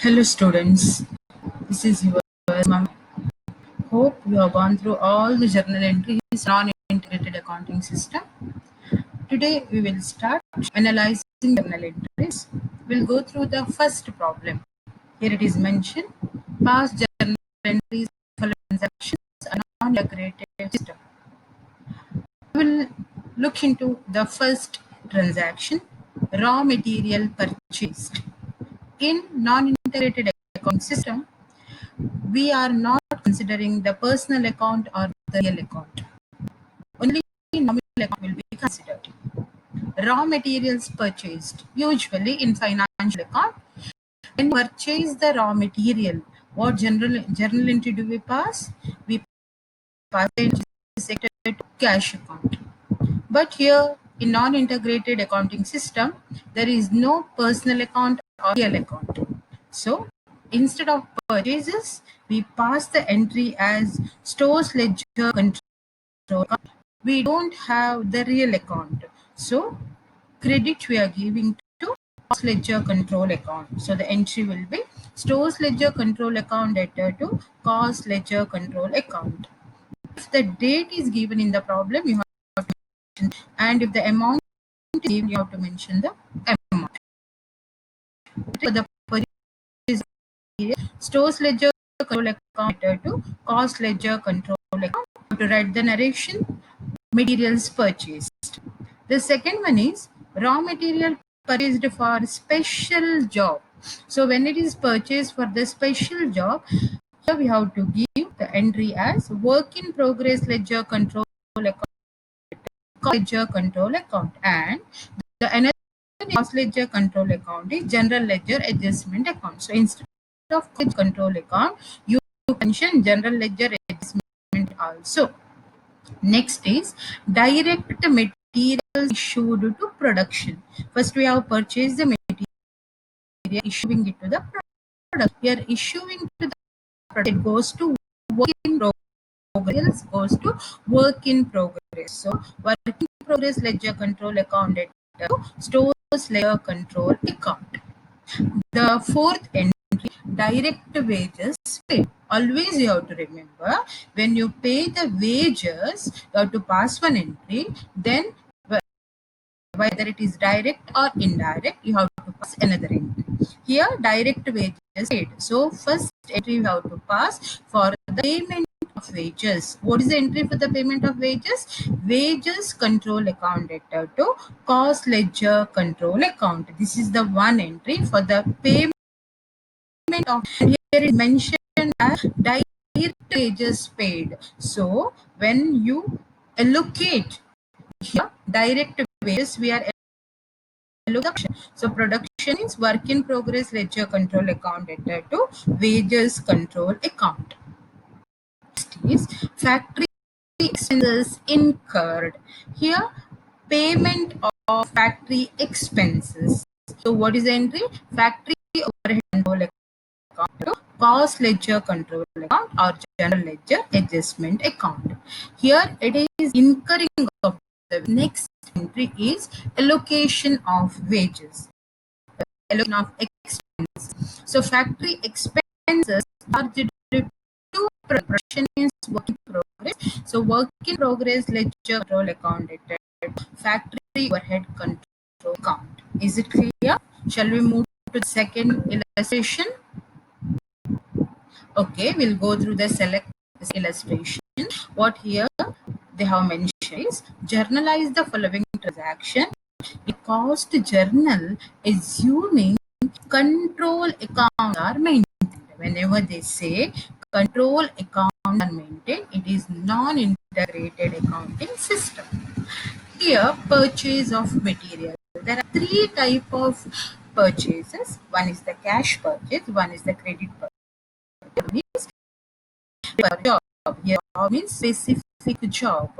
Hello students, this is your ma'am. Hope you have gone through all the journal entries non-integrated accounting system. Today we will start analyzing journal entries. We'll go through the first problem. Here it is mentioned, past journal entries for transactions are non-integrated system. We will look into the first transaction, raw material purchased. In non-integrated accounting system, we are not considering the personal account or the real account. Only nominal account will be considered. Raw materials purchased, usually in financial account. When we purchase the raw material, what journal entry do we pass? We pass the entry sector to cash account. But here in non-integrated accounting system, there is no personal account or real account. So instead of purchases, we pass the entry as stores ledger control account. We don't have the real account. So credit we are giving to cost ledger control account. So the entry will be stores ledger control account debtor to cost ledger control account. If the date is given in the problem, you have to mention, and if the amount is given, you have to mention the amount. For the purchase period, stores ledger control account to cost ledger control account. You have to write the narration, materials purchased. The second one is raw material purchased for special job. So when it is purchased for the special job, here we have to give the entry as work in progress ledger control account, ledger control account, and the another cost ledger control account is general ledger adjustment account. So instead of control account, you mention general ledger adjustment also. Next is direct materials issued to production. First we have purchased the material, issuing it to the product. Here issuing to the product, it goes to work in progress, goes to work in progress. So work in progress ledger control account debtor, stores ledger control account. The fourth entry, direct wages paid. Always you have to remember, when you pay the wages, you have to pass one entry, then whether it is direct or indirect, you have to pass another entry. Here, direct wages paid. So, first entry you have to pass for the payment of wages. What is the entry for the payment of wages? Wages control account debtor to cost ledger control account. This is the one entry for the payment of. Here is mentioned as direct wages paid. So, when you allocate here direct wages, we are allocation. So production is work in progress ledger control account debtor to wages control account. Next is factory expenses incurred. Here payment of factory expenses. So what is the entry? Factory overhead control account to cost ledger control account or general ledger adjustment account. Here it is incurring of the next entry is allocation of wages. Allocation of expenses. So factory expenses are due to production is work in progress. So work in progress ledger control account debtor, factory overhead control account. Is it clear? Shall we move to the second illustration? Okay, we'll go through the select illustration. What here they have mentioned is journalize the following transaction. A cost journal assuming control accounts are maintained. Whenever they say control accounts are maintained, it is non-integrated accounting system. Here, purchase of material. There are three types of purchases. One is the cash purchase, one is the credit purchase. Job. Here means specific job.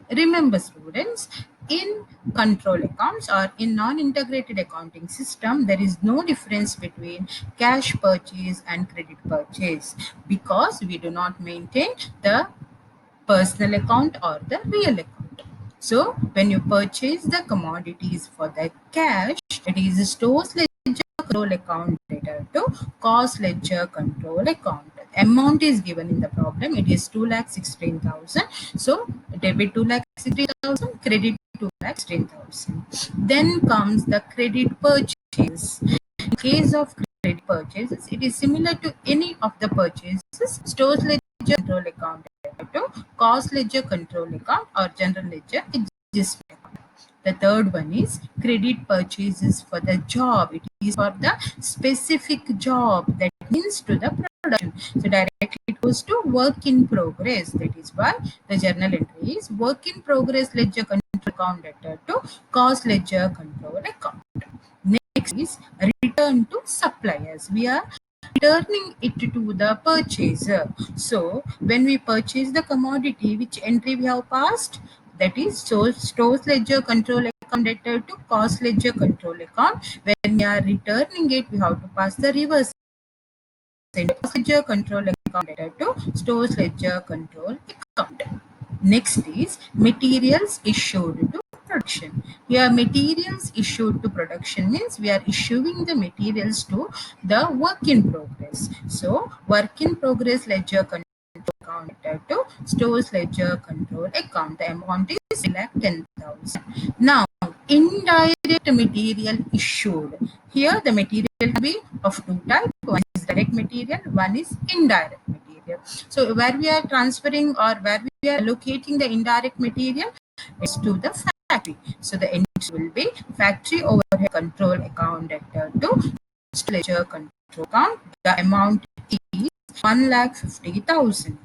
Remember students, in control accounts or in non-integrated accounting system, there is no difference between cash purchase and credit purchase because we do not maintain the personal account or the real account. So when you purchase the commodities for the cash, it is stores ledger control account debtor to cost ledger control account. Amount is given in the problem. It is 2,16,000. So debit 2,16,000, credit 2,16,000. Then comes the credit purchase. In case of credit purchases, it is similar to any of the purchases. Stores ledger control account to cost ledger control account or general ledger adjustment account. The third one is credit purchases for the job. It is for the specific job, that means to the production. So directly it goes to work in progress. That is why the journal entry is work in progress ledger control account debtor to cost ledger control account. Next is return to suppliers. We are returning it to the purchaser. So when we purchase the commodity, which entry we have passed? That is stores ledger control account debtor to cost ledger control account. When we are returning it, we have to pass the reverse ledger control account debtor to stores ledger control account. Next is materials issued to production. Here materials issued to production means we are issuing the materials to the work in progress. So work in progress ledger control account to stores ledger control account. The amount is 10,000. Now indirect material issued. Here the material will be of two types. One is direct material, one is indirect material. So where we are transferring or where we are allocating the indirect material is to the factory. So the entry will be factory overhead control account debtor to ledger control account. The amount is 1,50,000.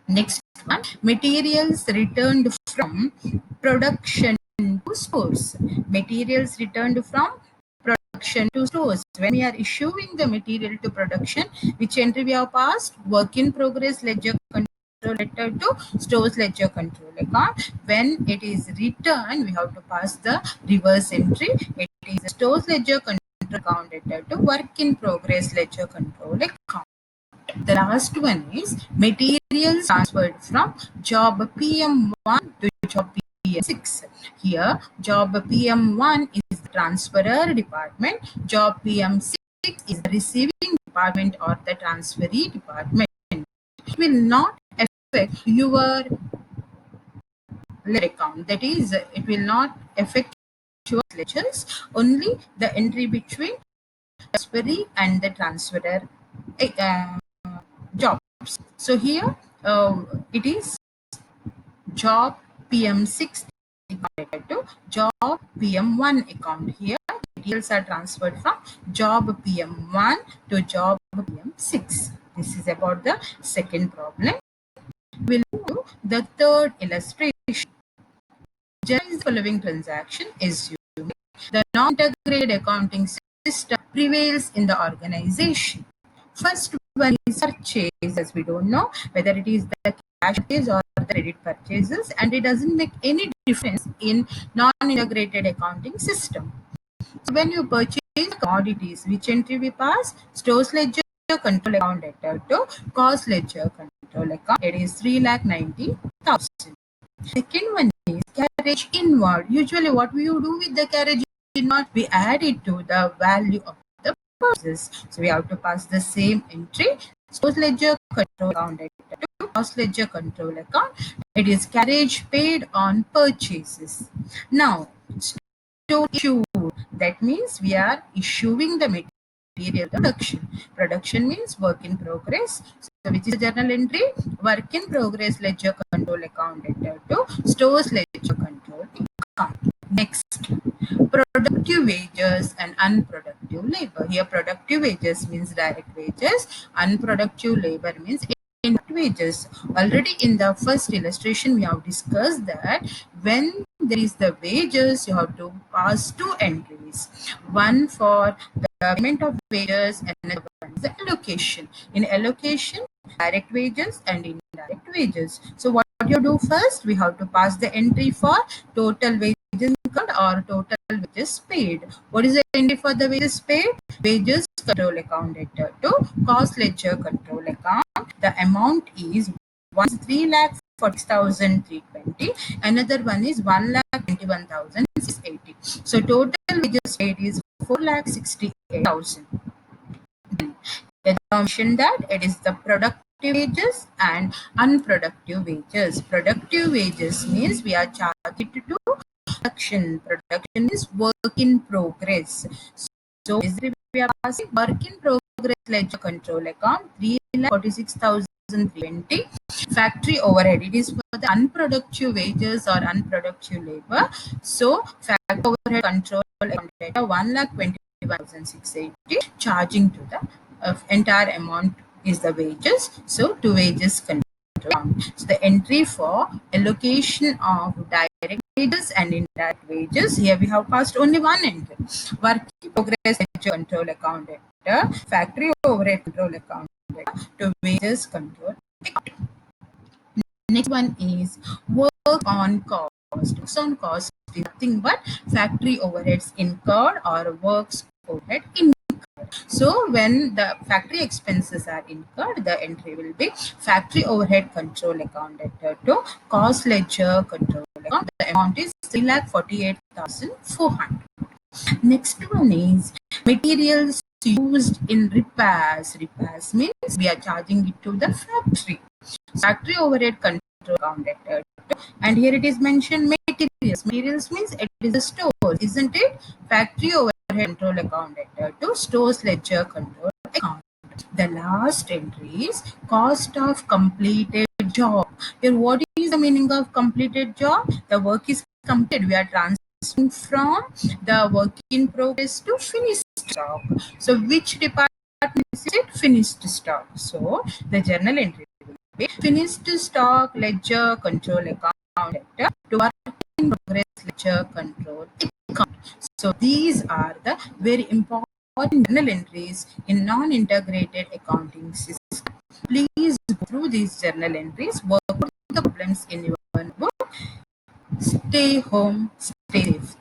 Next one, materials returned from production to stores. Materials returned from production to stores. When we are issuing the material to production, which entry we have passed? Work in progress ledger control letter to stores ledger control account. When it is returned, we have to pass the reverse entry. It is stores ledger control account letter to work in progress ledger control account. The last one is materials transferred from job PM1 to job PM6. Here, job PM1 is the transferor department, job PM6 is the receiving department or the transferee department. It will not affect your account. That is, it will not affect your ledgers, only the entry between transferee and the transferor jobs. So here it is job PM6 to job PM1 account. Here details are transferred from job PM1 to job PM6. This is about the second problem. We'll do the third illustration. Generalize the following transaction is the non-integrated accounting system prevails in the organization. First one is purchase, as we don't know whether it is the cash purchase or the credit purchases, and it doesn't make any difference in non-integrated accounting system. So when you purchase commodities, which entry we pass? Stores ledger control account debtor to cost ledger control account. It is 3,90,000. Second one is carriage inward. Usually what we do with the carriage inward, we add it to the value of the purchase. So we have to pass the same entry. Stores ledger control account to cost ledger control account. It is carriage paid on purchases. Now, store issued. That means we are issuing the material production. Production means work in progress. So which is the journal entry? Work in progress ledger control account debtor to stores ledger control account. Next, productive wages and unproductive labor. Here productive wages means direct wages, unproductive labor means indirect wages. Already in the first illustration we have discussed that when there is the wages, you have to pass two entries. One for the payment of wages and another one is the allocation. In allocation, direct wages and indirect wages. So what you do first? We have to pass the entry for total wages incurred or total wages paid. What is the entry for the wages paid? Wages control account debtor to cost ledger control account. The amount is 3,40,320. Another one is 1,21,680. So total wages paid is 4,68,000. As I mentioned that it is the productive wages and unproductive wages. Productive wages means we are charged to do production. Production is work in progress. So basically we are passing work in progress ledger control account 3,46,320. Factory overhead, it is for the unproductive wages or unproductive labor. So factory overhead control account data 1,21,680, charging to the entire amount is the wages. So to wages control account. So the entry for allocation of direct wages and indirect wages. Here we have passed only one entry. Work in progress ledger control account data, factory overhead control account data to wages control account. Next one is work on cost. Works on cost is nothing but factory overheads incurred or works overhead incurred. So when the factory expenses are incurred, the entry will be factory overhead control account data to cost ledger control account. The amount is 3,48,400. Next one is materials used in repairs. Repairs means we are charging it to the factory. Factory overhead control account data. And here it is mentioned materials. Materials means it is a store, isn't it? Factory overhead control account data to stores ledger control account. The last entry is cost of completed job. Here, what is the meaning of completed job? The work is completed. We are transferring from the work in progress to finished stock. So, which department is it? Finished stock. So, the journal entry will be finished stock ledger control account data to work in progress ledger control account. So, these are the very important journal entries in non-integrated accounting system. Please go through these journal entries, work out the problems in your book. Stay home, stay safe.